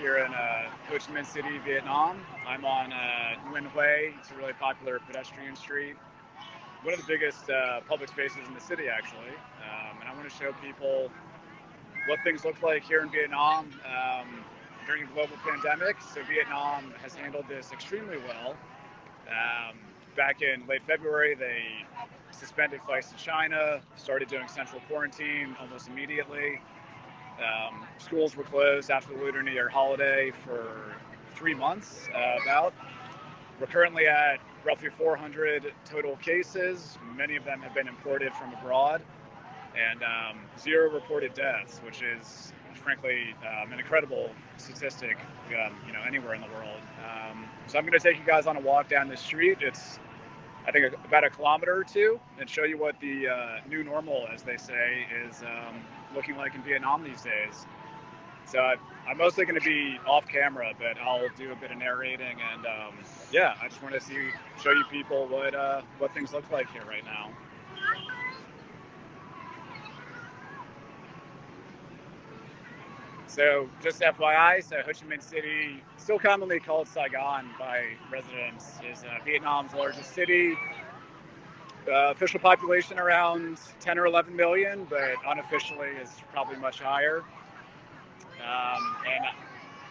here in Ho Chi Minh City, Vietnam. I'm on Nguyen Hue. It's a really popular pedestrian street. One of the biggest public spaces in the city, actually. And I want to show people what things look like here in Vietnam during a global pandemic. So Vietnam has handled this extremely well. Back in late February, they suspended flights to China, started doing central quarantine almost immediately. Schools were closed after the Lunar New Year holiday for 3 months, about. We're currently at roughly 400 total cases. Many of them have been imported from abroad, and 0 reported deaths, which is frankly an incredible statistic, anywhere in the world. So I'm going to take you guys on a walk down this street. It's, I think, about a kilometer or two, and show you what the new normal, as they say, is looking like in Vietnam these days. So I'm mostly going to be off camera, but I'll do a bit of narrating, and I just want to show you people what things look like here right now. So just FYI, so Ho Chi Minh City, still commonly called Saigon by residents, is Vietnam's largest city. Official population around 10 or 11 million, but unofficially is probably much higher. And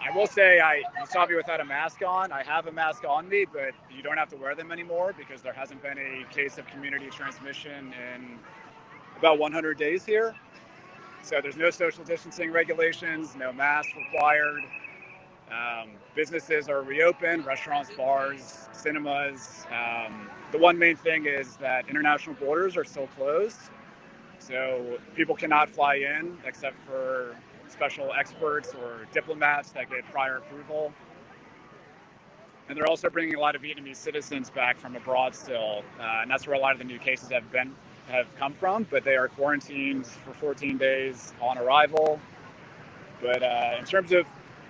I will say, you saw me without a mask on. I have a mask on me, but you don't have to wear them anymore because there hasn't been a case of community transmission in about 100 days here. So there's no social distancing regulations, no masks required. Businesses are reopened, restaurants, bars, cinemas. The one main thing is that international borders are still closed. So people cannot fly in except for special experts or diplomats that get prior approval. And they're also bringing a lot of Vietnamese citizens back from abroad still. And that's where a lot of the new cases have come from, but they are quarantined for 14 days on arrival. But in terms of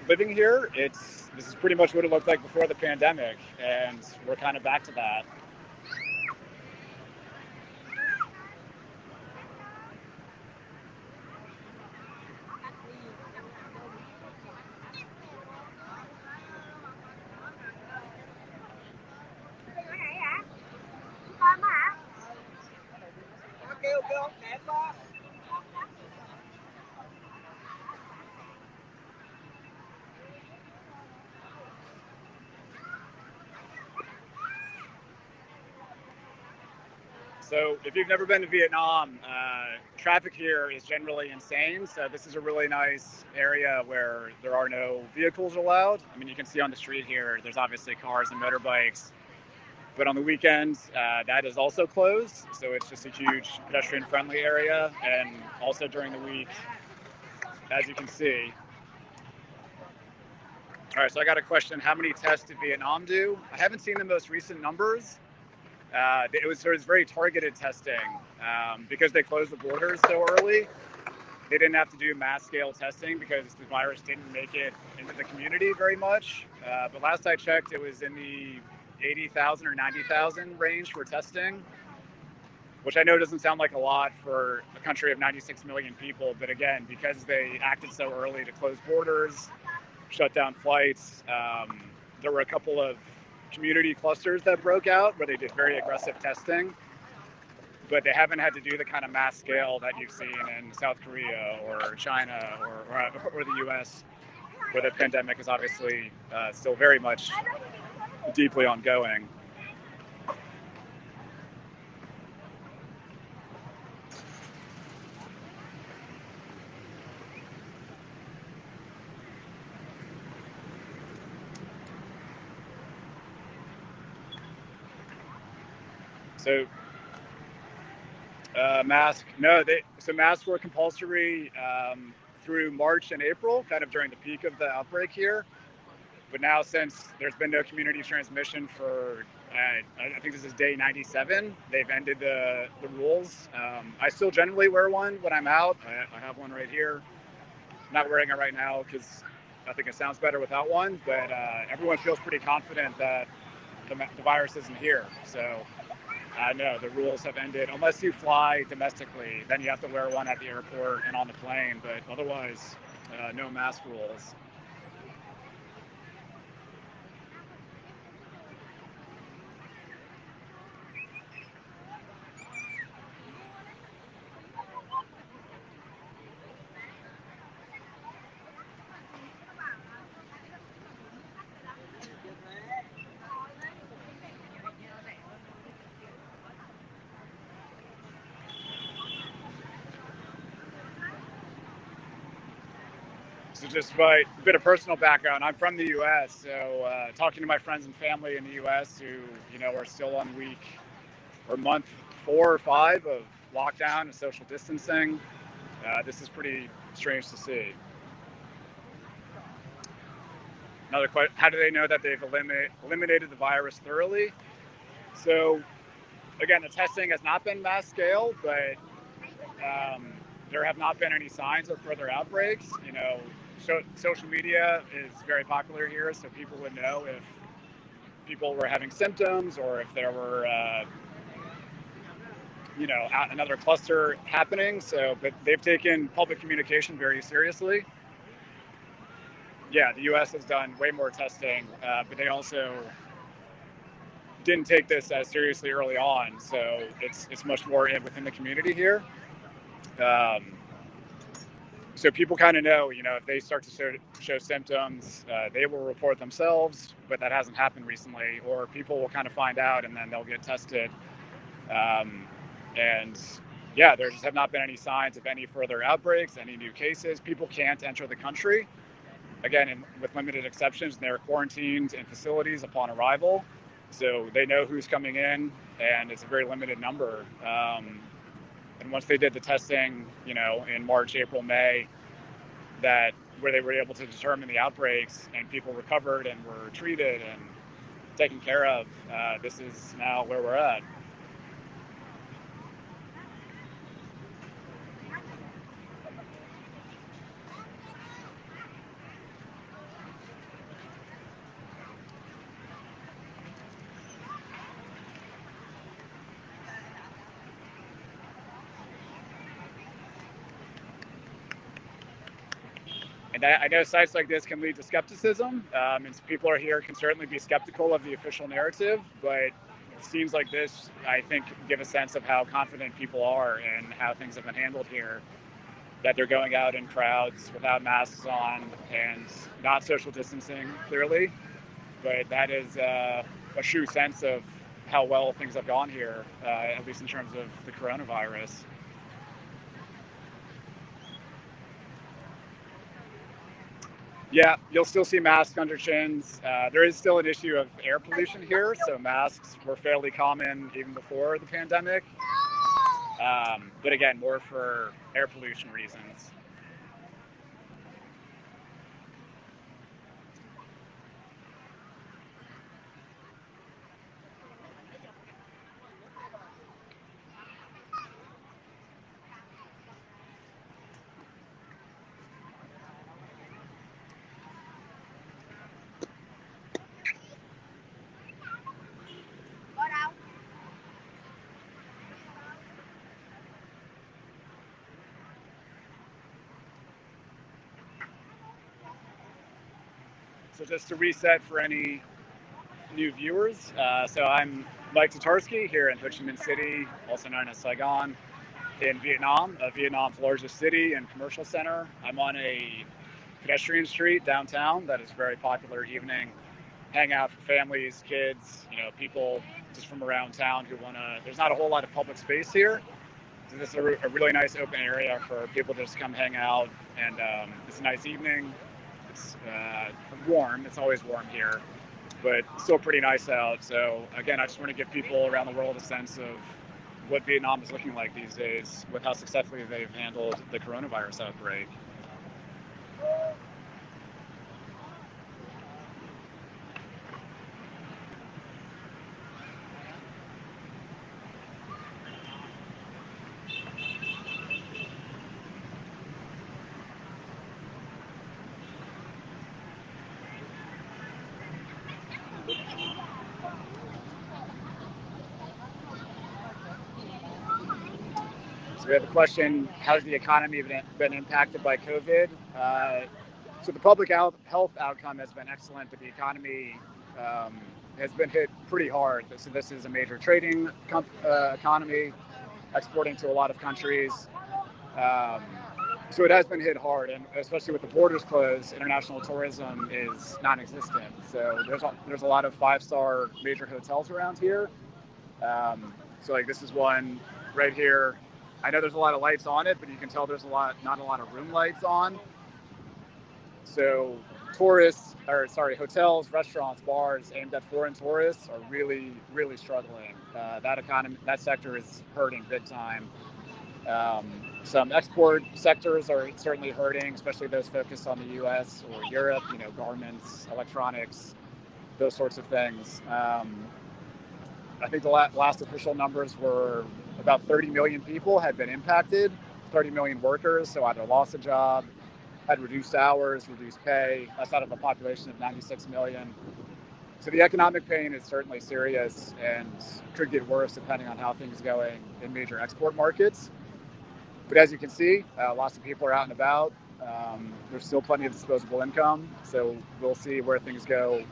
living here, this is pretty much what it looked like before the pandemic, and we're kind of back to that. So if you've never been to Vietnam, traffic here is generally insane. So this is a really nice area where there are no vehicles allowed. I mean, you can see on the street here, there's obviously cars and motorbikes. But on the weekends, that is also closed. So it's just a huge pedestrian-friendly area. And also during the week, as you can see. All right, so I got a question. How many tests did Vietnam do? I haven't seen the most recent numbers. It was very targeted testing because they closed the borders so early. They didn't have to do mass scale testing because the virus didn't make it into the community very much. But last I checked, it was in the 80,000 or 90,000 range for testing, which I know doesn't sound like a lot for a country of 96 million people. But again, because they acted so early to close borders, shut down flights, there were a couple of community clusters that broke out where they did very aggressive testing, but they haven't had to do the kind of mass scale that you've seen in South Korea or China or the US, where the pandemic is obviously still very much deeply ongoing. So masks were compulsory through March and April, kind of during the peak of the outbreak here. But now, since there's been no community transmission for, I think this is day 97, they've ended the rules. I still generally wear one when I'm out. I have one right here. I'm not wearing it right now because I think it sounds better without one, but everyone feels pretty confident that the virus isn't here. So no, the rules have ended. Unless you fly domestically, then you have to wear one at the airport and on the plane, but otherwise, no mask rules. So just by a bit of personal background, I'm from the U.S. So talking to my friends and family in the U.S. who, are still on week or month 4 or 5 of lockdown and social distancing, this is pretty strange to see. Another question: how do they know that they've eliminated the virus thoroughly? So again, the testing has not been mass scale, but there have not been any signs of further outbreaks. Social media is very popular here, so people would know if people were having symptoms or if there were, another cluster happening. So, but they've taken public communication very seriously. Yeah, the U.S. has done way more testing, but they also didn't take this as seriously early on. So it's much more within the community here. So people kind of know, if they start to show symptoms, they will report themselves, but that hasn't happened recently. Or people will kind of find out and then they'll get tested. And yeah, there just have not been any signs of any further outbreaks, any new cases. People can't enter the country. Again, with limited exceptions, they're quarantined in facilities upon arrival. So they know who's coming in, and it's a very limited number. And once they did the testing, in March, April, May, where they were able to determine the outbreaks and people recovered and were treated and taken care of, this is now where we're at. And I know sites like this can lead to skepticism, and people can certainly be skeptical of the official narrative, but scenes like this, I think, give a sense of how confident people are and how things have been handled here, that they're going out in crowds without masks on and not social distancing, clearly, but that is a true sense of how well things have gone here, at least in terms of the coronavirus. Yeah, you'll still see masks under chins. There is still an issue of air pollution here, so masks were fairly common even before the pandemic. But again, more for air pollution reasons. So just to reset for any new viewers, so I'm Mike Tatarsky here in Ho Chi Minh City, also known as Saigon, in Vietnam, Vietnam's largest city and commercial center. I'm on a pedestrian street downtown that is very popular evening hangout for families, kids, people just from around town who there's not a whole lot of public space here. So this is a really nice open area for people to just come hang out, and it's a nice evening. It's warm. It's always warm here, but still pretty nice out. So again, I just want to give people around the world a sense of what Vietnam is looking like these days with how successfully they've handled the coronavirus outbreak. So we have a question: how has the economy been impacted by COVID? So the public health outcome has been excellent, but the economy has been hit pretty hard. So this is a major trading economy, exporting to a lot of countries. So it has been hit hard, and especially with the borders closed, international tourism is non-existent. So there's a lot of 5-star major hotels around here. So like this is one right here. I know there's a lot of lights on it, but you can tell there's not a lot of room lights on. So hotels, restaurants, bars aimed at foreign tourists are really, really struggling. That sector is hurting big time. Some export sectors are certainly hurting, especially those focused on the U.S. or Europe. Garments, electronics, those sorts of things. I think the last official numbers were about 30 million people had been impacted, 30 million workers, so either lost a job, had reduced hours, reduced pay. That's out of a population of 96 million. So the economic pain is certainly serious and could get worse depending on how things are going in major export markets. But as you can see, lots of people are out and about. There's still plenty of disposable income, so we'll see where things go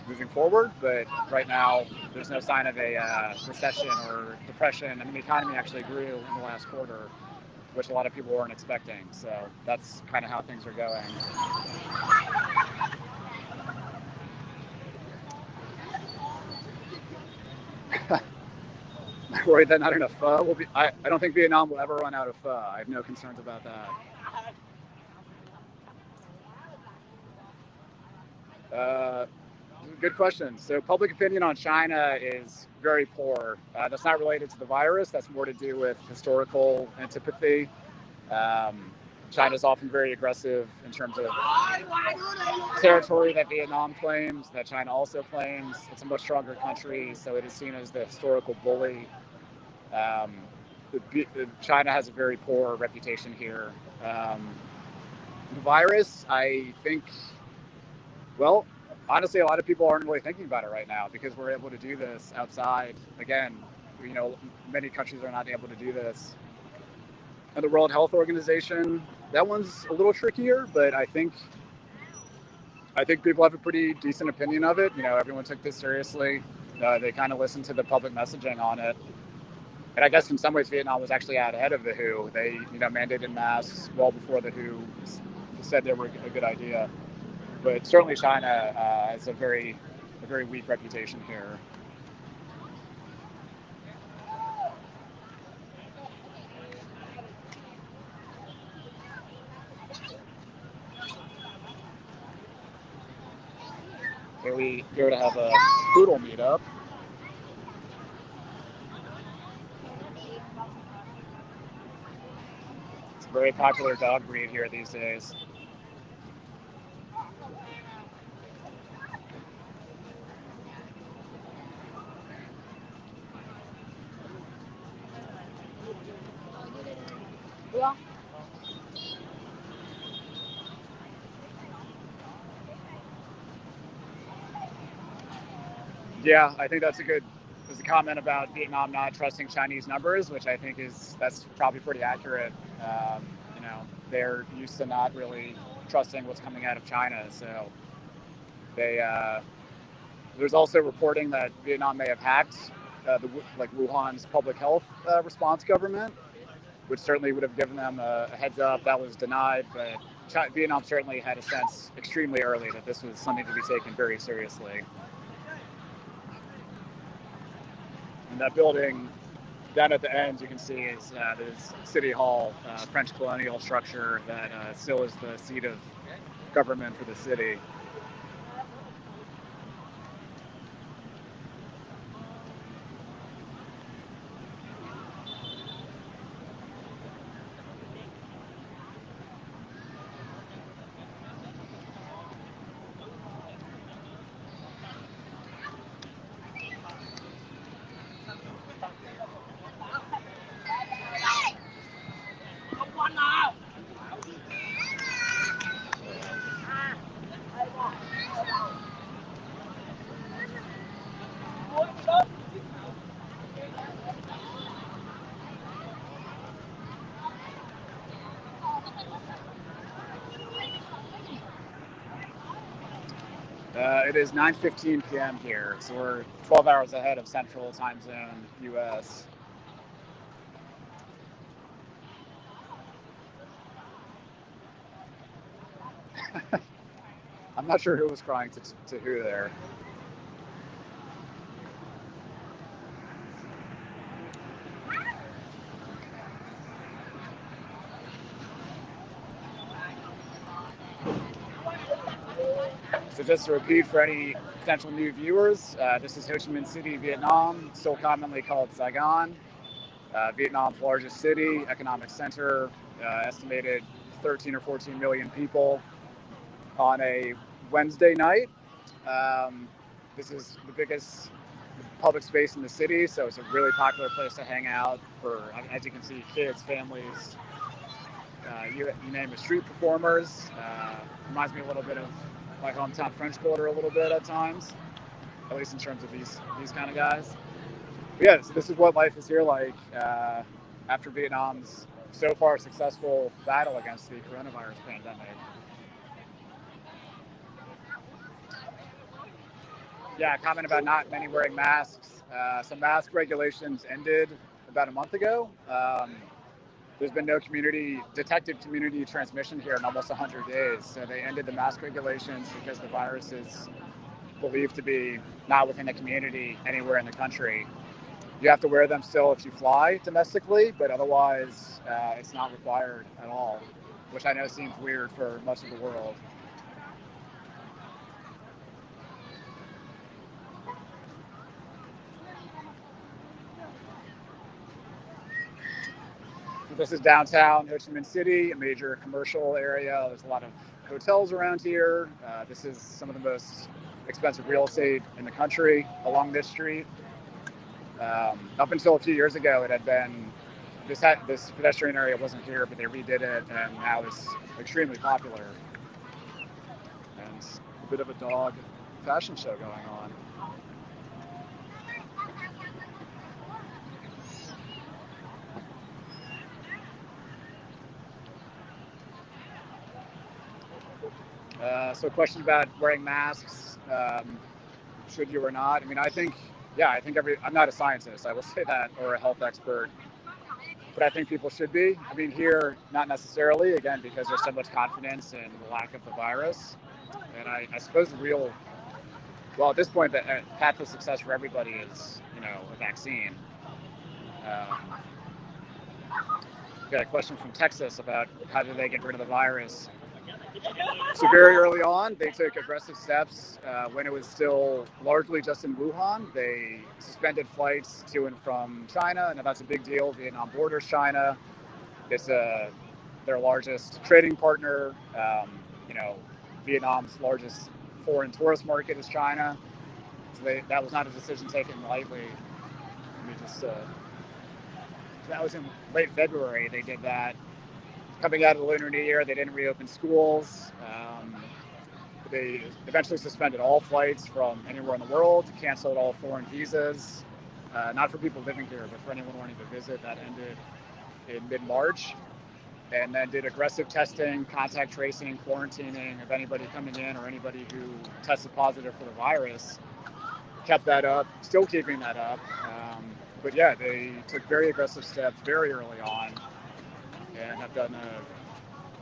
moving forward. But right now, there's no sign of a recession or depression. The economy actually grew in the last quarter, which a lot of people weren't expecting. So that's kind of how things are going. I'm worried that not enough pho I don't think Vietnam will ever run out of pho. I have no concerns about that. Good question. So public opinion on China is very poor. That's not related to the virus. That's more to do with historical antipathy. China's often very aggressive in terms of territory that Vietnam claims, that China also claims. It's a much stronger country, so it is seen as the historical bully. China has a very poor reputation here. The virus, I think, well, honestly, a lot of people aren't really thinking about it right now because we're able to do this outside. Again, many countries are not able to do this. And the World Health Organization, that one's a little trickier, but I think people have a pretty decent opinion of it. Everyone took this seriously. They kind of listened to the public messaging on it. And I guess in some ways, Vietnam was actually out ahead of the WHO. They, mandated masks well before the WHO said they were a good idea. But certainly China has a very weak reputation here. Here we go to have a poodle meetup. It's a very popular dog breed here these days. Yeah, I think there's a comment about Vietnam not trusting Chinese numbers, which I think that's probably pretty accurate. They're used to not really trusting what's coming out of China. So there's also reporting that Vietnam may have hacked Wuhan's public health response government, which certainly would have given them a heads up. That was denied, but Vietnam certainly had a sense extremely early that this was something to be taken very seriously. And that building down at the end, you can see is this City Hall, French colonial structure that still is the seat of government for the city. It is 9:15 p.m. here, so we're 12 hours ahead of Central Time Zone, U.S. I'm not sure who was crying to who there. So just to repeat for any potential new viewers, this is Ho Chi Minh City, Vietnam, still commonly called Saigon. Vietnam's largest city, economic center, estimated 13 or 14 million people on a Wednesday night. This is the biggest public space in the city, so it's a really popular place to hang out for, as you can see, kids, families, you name it, street performers. Reminds me a little bit of my hometown French Quarter a little bit at times, at least in terms of these kind of guys. But yeah, so this is what life is here like after Vietnam's so far successful battle against the coronavirus pandemic. Yeah, comment about not many wearing masks. Some mask regulations ended about a month ago. There's been no detected community transmission here in almost 100 days. So they ended the mask regulations because the virus is believed to be not within the community anywhere in the country. You have to wear them still if you fly domestically, but otherwise it's not required at all, which I know seems weird for much of the world. This is downtown Ho Chi Minh City, a major commercial area. There's a lot of hotels around here. This is some of the most expensive real estate in the country along this street. Up until a few years ago, it had been, this pedestrian area wasn't here, but they redid it, and now it's extremely popular. And a bit of a dog fashion show going on. So question about wearing masks, should you or not? I mean, I think I'm not a scientist, I will say that, or a health expert, but I think people should be. I mean, here, not necessarily, again, because there's so much confidence in the lack of the virus. And I suppose at this point, the path to success for everybody is, a vaccine. Got a question from Texas about how do they get rid of the virus. So very early on, they took aggressive steps when it was still largely just in Wuhan. They suspended flights to and from China, and that's a big deal. Vietnam borders China. It's their largest trading partner. Vietnam's largest foreign tourist market is China. So that was not a decision taken lightly. That was in late February. They did that. Coming out of the Lunar New Year, they didn't reopen schools. They eventually suspended all flights from anywhere in the world, canceled all foreign visas, not for people living here, but for anyone wanting to visit. That ended in mid-March. And then did aggressive testing, contact tracing, quarantining of anybody coming in or anybody who tested positive for the virus. Kept that up, still keeping that up. But yeah, they took very aggressive steps very early on, and have done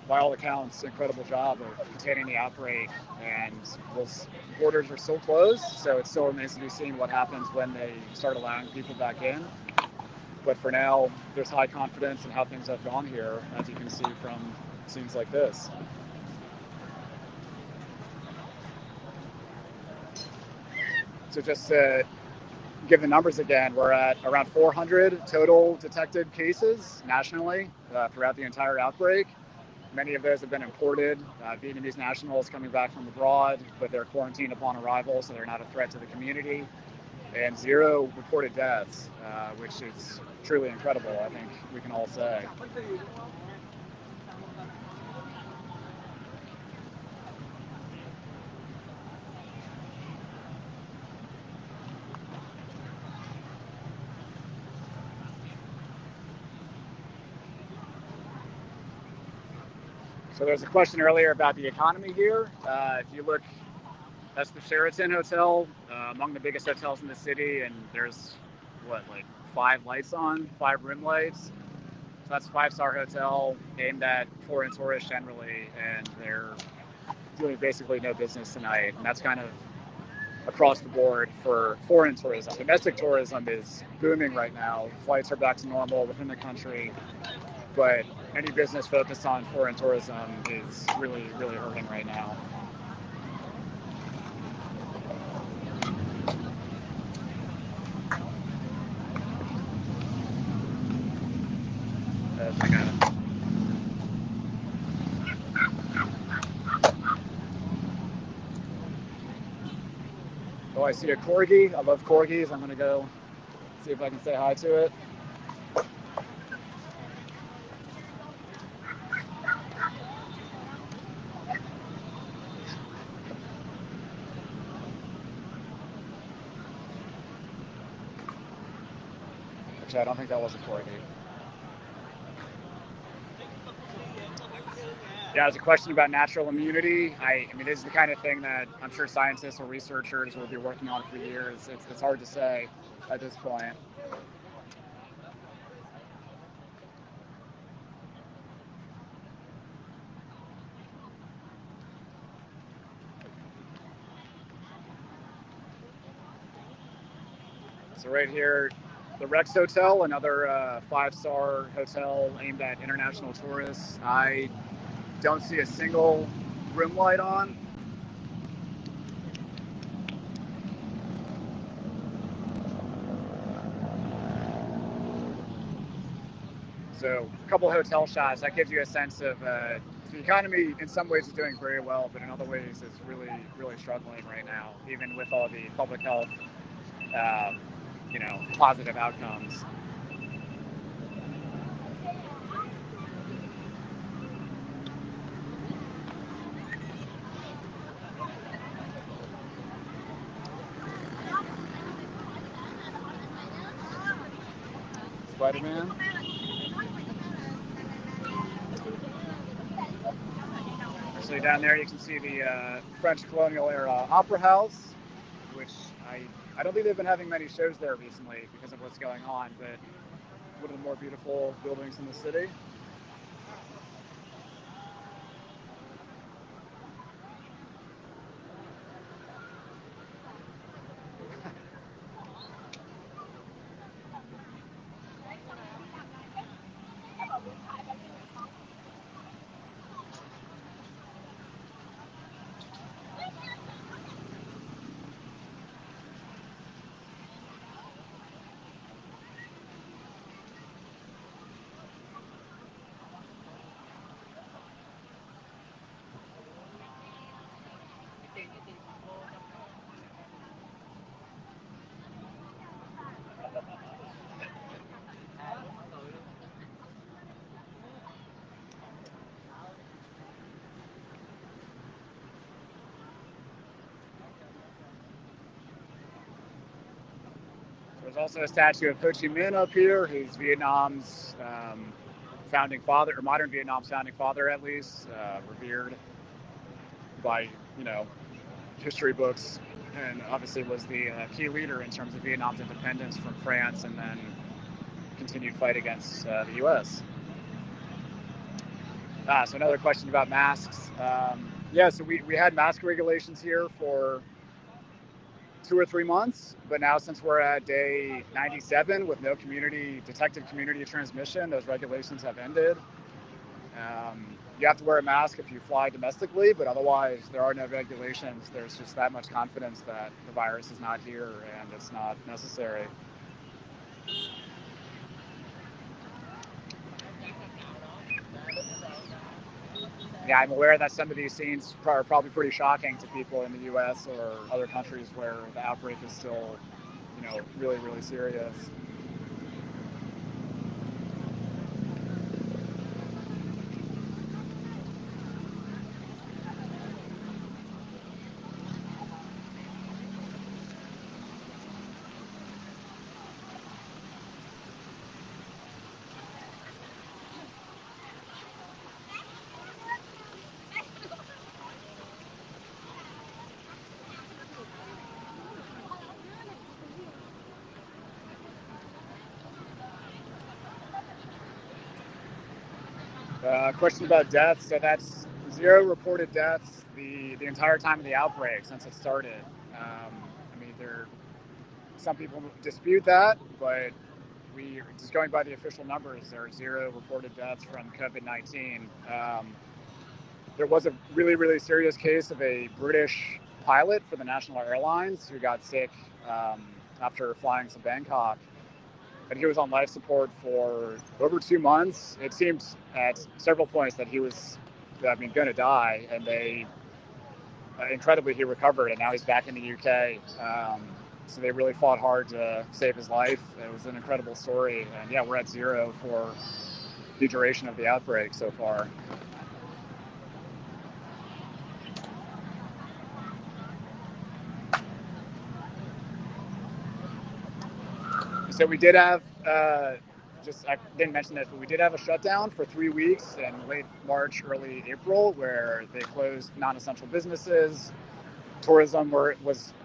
by all accounts, incredible job of containing the outbreak. And those borders are still closed, so it still remains to be seen what happens when they start allowing people back in. But for now, there's high confidence in how things have gone here, as you can see from scenes like this. So just to give the numbers again, we're at around 400 total detected cases nationally throughout the entire outbreak. Many of those have been imported, Vietnamese nationals coming back from abroad, but they're quarantined upon arrival, so they're not a threat to the community. And 0 reported deaths, which is truly incredible, I think we can all say. So there's a question earlier about the economy here. If you look, that's the Sheraton Hotel, among the biggest hotels in the city, and there's 5 room lights. So that's a 5-star hotel aimed at foreign tourists generally, and they're doing basically no business tonight. And that's kind of across the board for foreign tourism. Domestic tourism is booming right now. Flights are back to normal within the country. But any business focused on foreign tourism is really, really hurting right now. Oh, I see a corgi. I love corgis. I'm gonna go see if I can say hi to it. Actually, I don't think that was a corgi. Yeah, there's a question about natural immunity. I mean, this is the kind of thing that I'm sure scientists or researchers will be working on for years. It's hard to say at this point. So right here, the Rex Hotel, another five-star hotel aimed at international tourists. I don't see a single room light on. So a couple hotel shots, that gives you a sense of the economy in some ways is doing very well, but in other ways it's really, really struggling right now, even with all the public health, positive outcomes. Spider-Man. Actually, down there you can see the French colonial era opera house, which I don't think they've been having many shows there recently because of what's going on, but one of the more beautiful buildings in the city. There's also a statue of Ho Chi Minh up here, who's Vietnam's founding father, or modern Vietnam's founding father at least, revered by, history books, and obviously was the key leader in terms of Vietnam's independence from France and then continued fight against the U.S. So another question about masks. So we had mask regulations here for 2 or 3 months, but now since we're at day 97 with no detected community transmission, those regulations have ended. You have to wear a mask if you fly domestically, but otherwise there are no regulations. There's just that much confidence that the virus is not here and it's not necessary. Yeah, I'm aware that some of these scenes are probably pretty shocking to people in the U.S. or other countries where the outbreak is still, really, really serious. Question about deaths. So that's 0 reported deaths the entire time of the outbreak since it started. Some people dispute that, but just going by the official numbers, there are 0 reported deaths from COVID-19. There was a really, really serious case of a British pilot for the National Airlines who got sick after flying to Bangkok. And he was on life support for over 2 months. It seemed at several points that he was, going to die. And they incredibly, he recovered, and now he's back in the UK. So they really fought hard to save his life. It was an incredible story, and yeah, we're at 0 for the duration of the outbreak so far. So we did have, I didn't mention this, but we did have a shutdown for 3 weeks in late March, early April, where they closed non-essential businesses.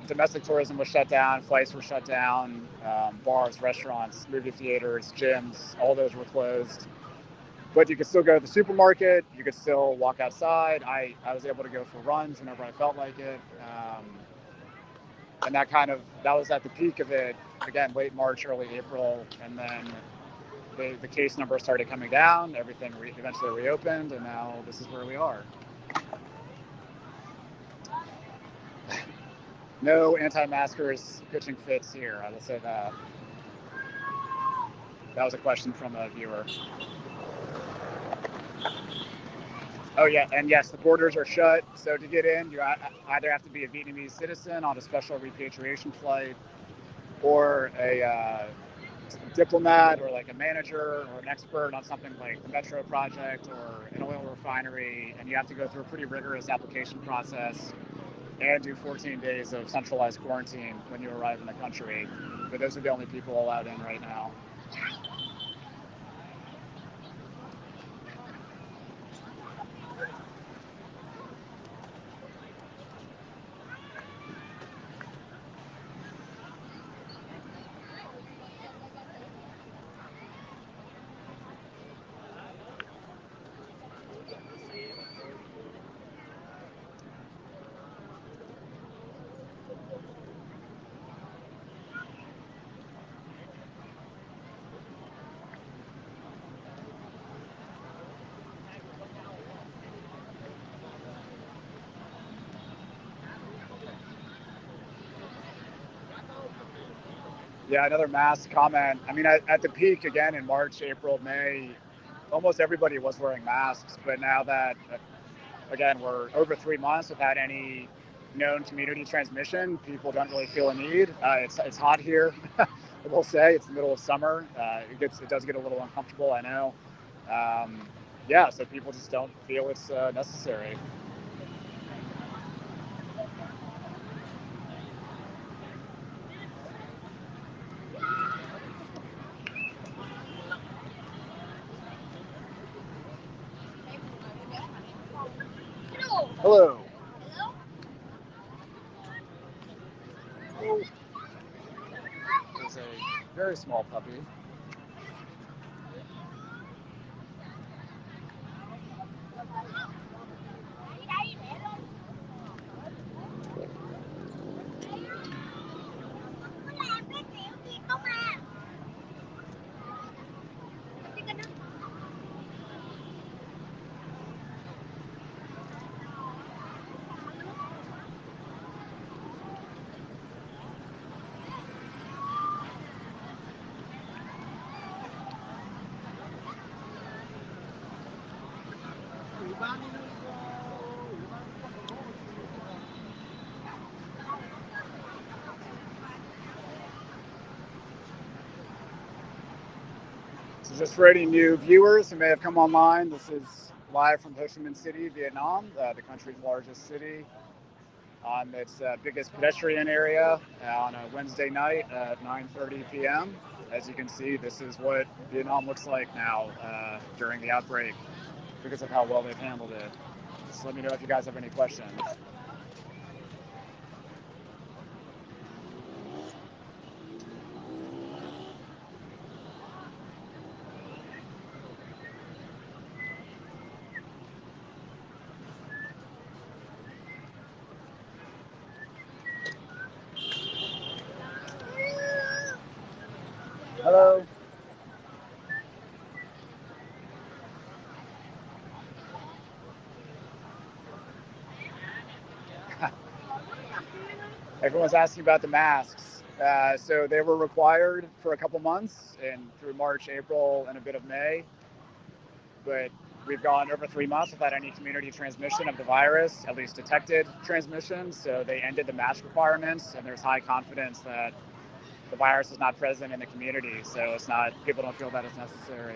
Domestic tourism was shut down, flights were shut down, bars, restaurants, movie theaters, gyms, all those were closed. But you could still go to the supermarket, you could still walk outside. I was able to go for runs whenever I felt like it. And that was at the peak of it, again, late March, early April, and then the case numbers started coming down, everything eventually reopened, and now this is where we are. No anti-maskers pitching fits here, I will say that. That was a question from a viewer. Oh yeah, and yes, the borders are shut, so to get in, you either have to be a Vietnamese citizen on a special repatriation flight, or a diplomat, or like a manager or an expert on something like the Metro project or an oil refinery, and you have to go through a pretty rigorous application process and do 14 days of centralized quarantine when you arrive in the country. But those are the only people allowed in right now. Yeah, another mask comment. I mean, at the peak, again, in March, April, May, almost everybody was wearing masks. But now that, again, we're over 3 months without any known community transmission, people don't really feel a need. It's hot here, I will say. It's the middle of summer. It does get a little uncomfortable, I know. Yeah, so people just don't feel it's necessary. Hello. There's a very small puppy. So just for any new viewers who may have come online, this is live from Ho Chi Minh City, Vietnam, the country's largest city, on its biggest pedestrian area on a Wednesday night at 9:30 p.m. As you can see, this is what Vietnam looks like now during the outbreak because of how well they've handled it. Just let me know if you guys have any questions. Hello. Everyone's asking about the masks. So they were required for a couple months and through March, April, and a bit of May. But we've gone over 3 months without any community transmission of the virus, at least detected transmission. So they ended the mask requirements, and there's high confidence that the virus is not present in the community. So it's not, people don't feel that it's necessary.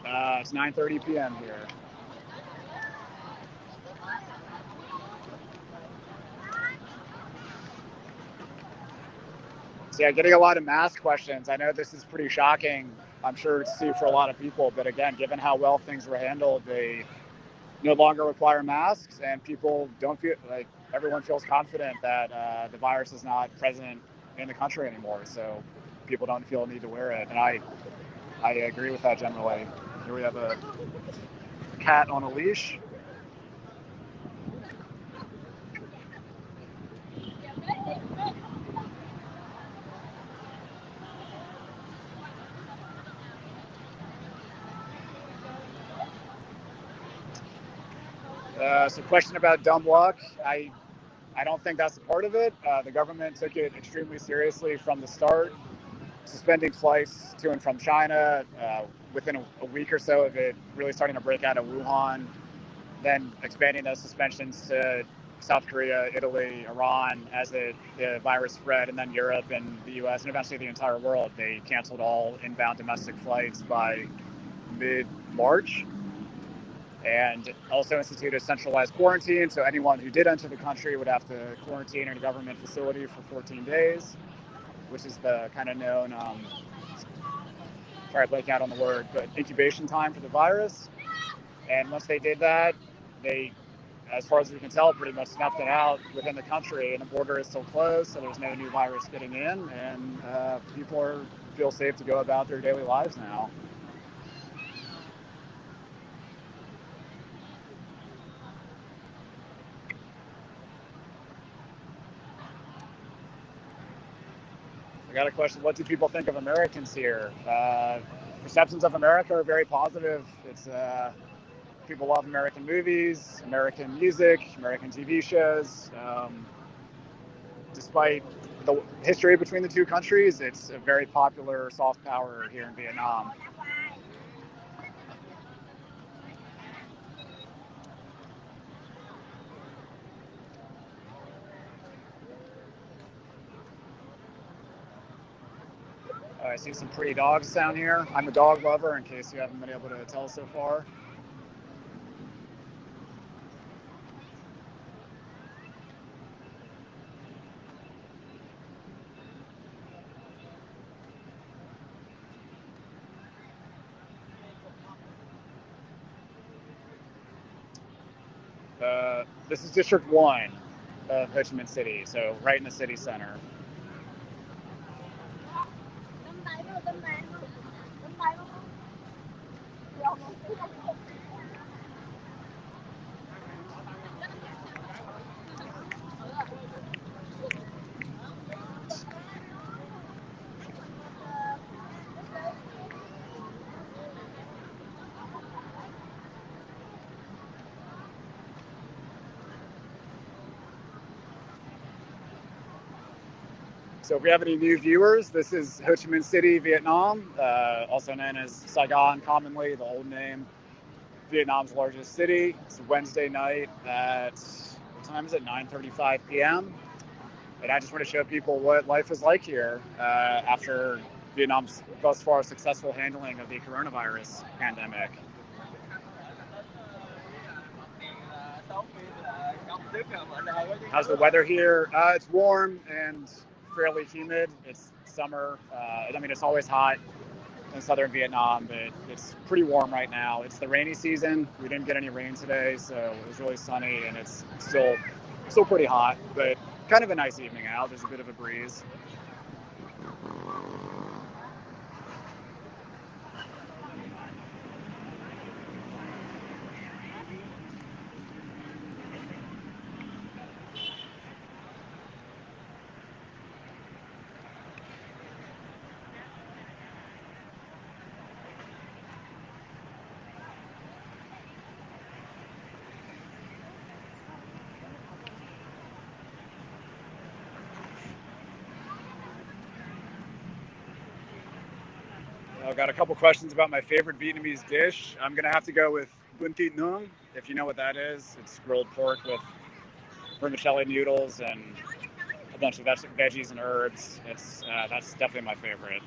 It's 9:30 p.m. here. So yeah, getting a lot of mask questions. I know this is pretty shocking, I'm sure, to see for a lot of people. But again, given how well things were handled, they no longer require masks, and people don't feel like, everyone feels confident that the virus is not present in the country anymore. So people don't feel a need to wear it. And I agree with that generally. Here we have a cat on a leash. So question about dumb luck. I don't think that's a part of it. The government took it extremely seriously from the start, suspending flights to and from China within a week or so of it really starting to break out of Wuhan, then expanding those suspensions to South Korea, Italy, Iran as the virus spread, and then Europe and the US, and eventually the entire world. They canceled all inbound domestic flights by mid-March, and also instituted centralized quarantine. So anyone who did enter the country would have to quarantine in a government facility for 14 days, which is the kind of known, sorry, blanking out on the word, but incubation time for the virus. And once they did that, they, as far as we can tell, pretty much snuffed it out within the country, and the border is still closed, so there's no new virus getting in, and people feel safe to go about their daily lives now. I got a question. What do people think of Americans here? Perceptions of America are very positive. It's people love American movies, American music, American TV shows. Despite the history between the two countries, it's a very popular soft power here in Vietnam. I see some pretty dogs down here. I'm a dog lover, in case you haven't been able to tell so far. This is District 1 of Ho Chi Minh City, so right in the city center. So if we have any new viewers, this is Ho Chi Minh City, Vietnam, also known as Saigon commonly, the old name, Vietnam's largest city. It's Wednesday night at, what time is it, 9:35 p.m. And I just want to show people what life is like here after Vietnam's thus far successful handling of the coronavirus pandemic. How's the weather here? It's warm and fairly humid. It's summer. I mean, it's always hot in southern Vietnam, but it's pretty warm right now. It's the rainy season. We didn't get any rain today, so it was really sunny, and it's still pretty hot, but kind of a nice evening out. There's a bit of a breeze. I've got a couple questions about my favorite Vietnamese dish. I'm going to have to go with bun thit nung, if you know what that is. It's grilled pork with vermicelli noodles and a bunch of veggies and herbs. That's definitely my favorite.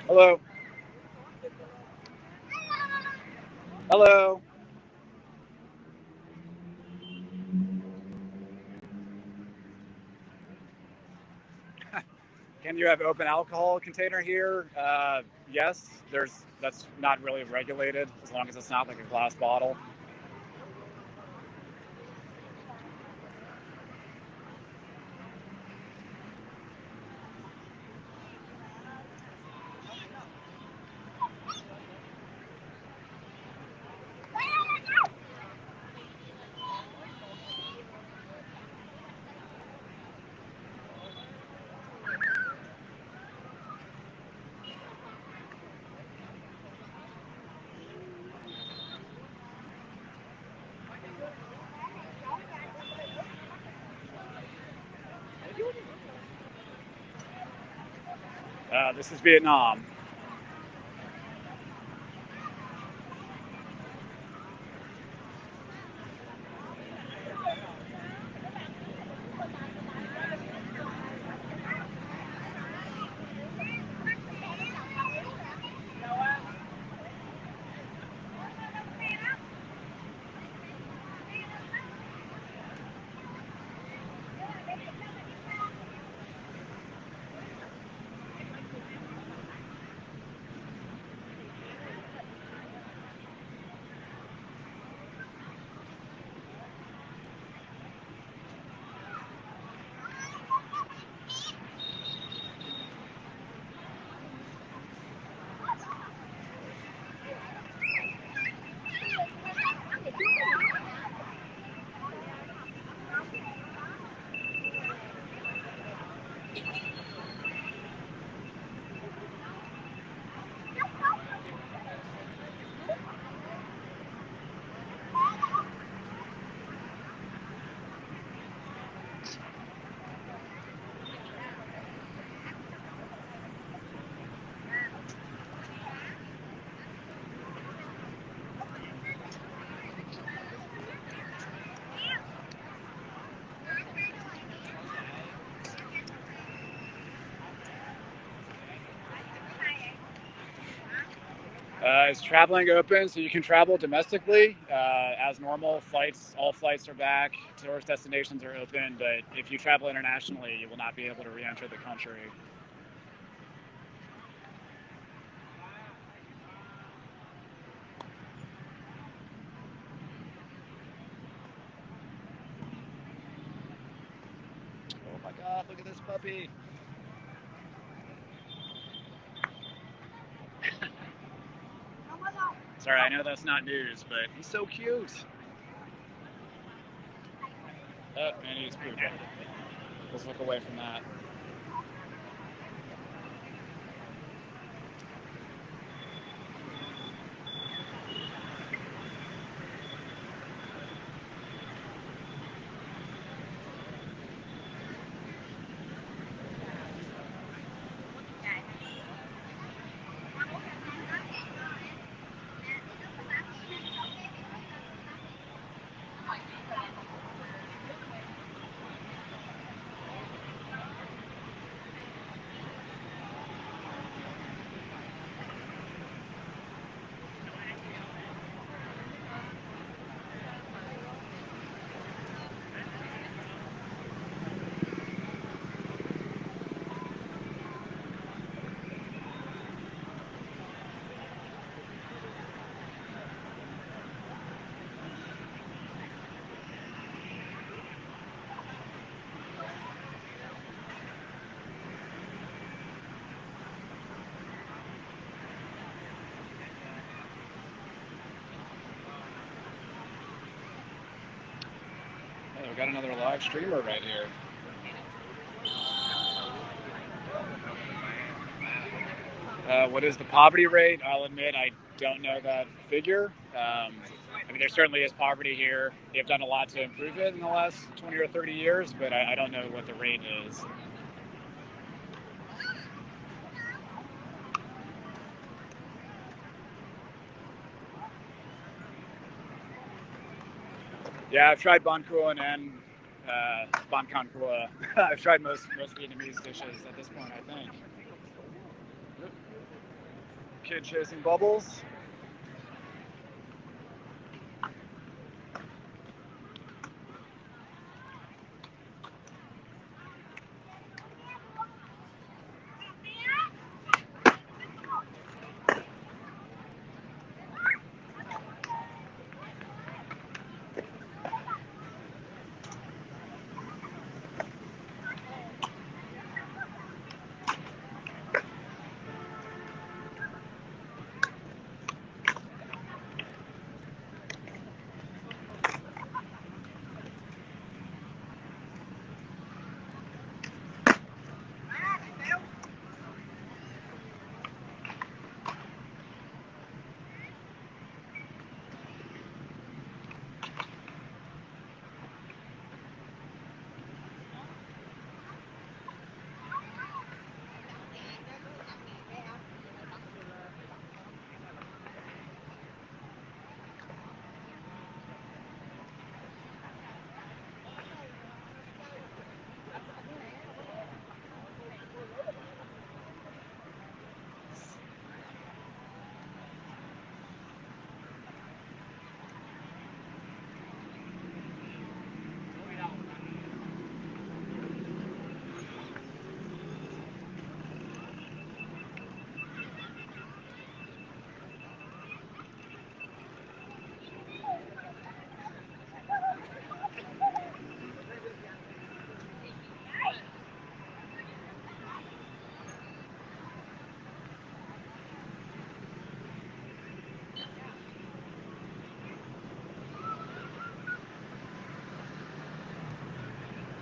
Hello. Hello. Can you have open alcohol container here? Yes. That's not really regulated as long as it's not like a glass bottle. This is Vietnam. Is traveling open so you can travel domestically as normal? All flights are back. Tourist destinations are open, but if you travel internationally, you will not be able to re-enter the country. Oh my God! Look at this puppy. Sorry, I know that's not news, but he's so cute. Oh, and he's pooping. Let's look away from that. we got another live streamer right here. What is the poverty rate? I'll admit I don't know that figure. I mean, there certainly is poverty here. They've done a lot to improve it in the last 20 or 30 years, but I don't know what the rate is. Yeah, I've tried bánh cuốn and bánh canh cua. I've tried most Vietnamese dishes at this point, I think. Kid chasing bubbles.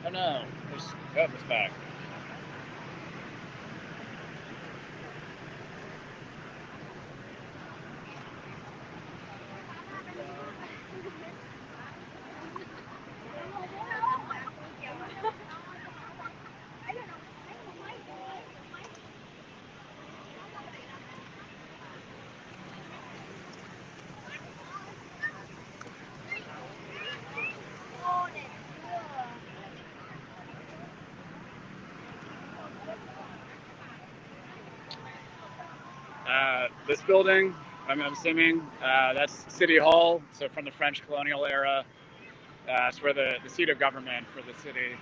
Oh no, it's back. This building, I'm assuming, that's City Hall, so from the French colonial era. It's where the seat of government for the city.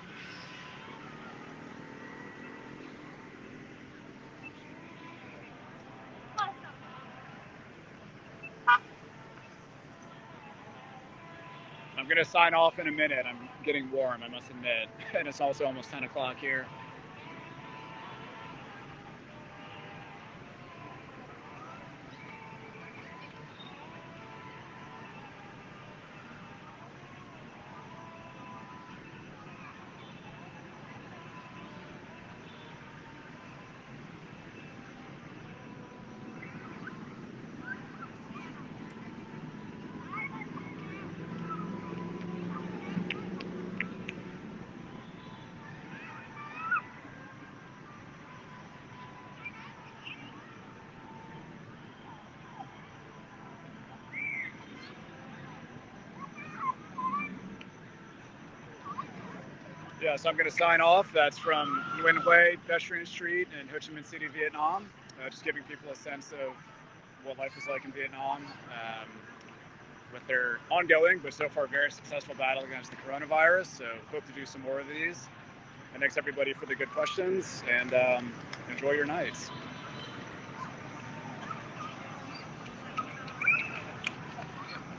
I'm going to sign off in a minute. I'm getting warm, I must admit, and it's also almost 10 o'clock here. Yeah, so I'm going to sign off. That's from Nguyen Hue Pedestrian Street in Ho Chi Minh City, Vietnam. Just giving people a sense of what life is like in Vietnam with their ongoing, but so far very successful battle against the coronavirus. So hope to do some more of these. And thanks everybody for the good questions, and enjoy your nights.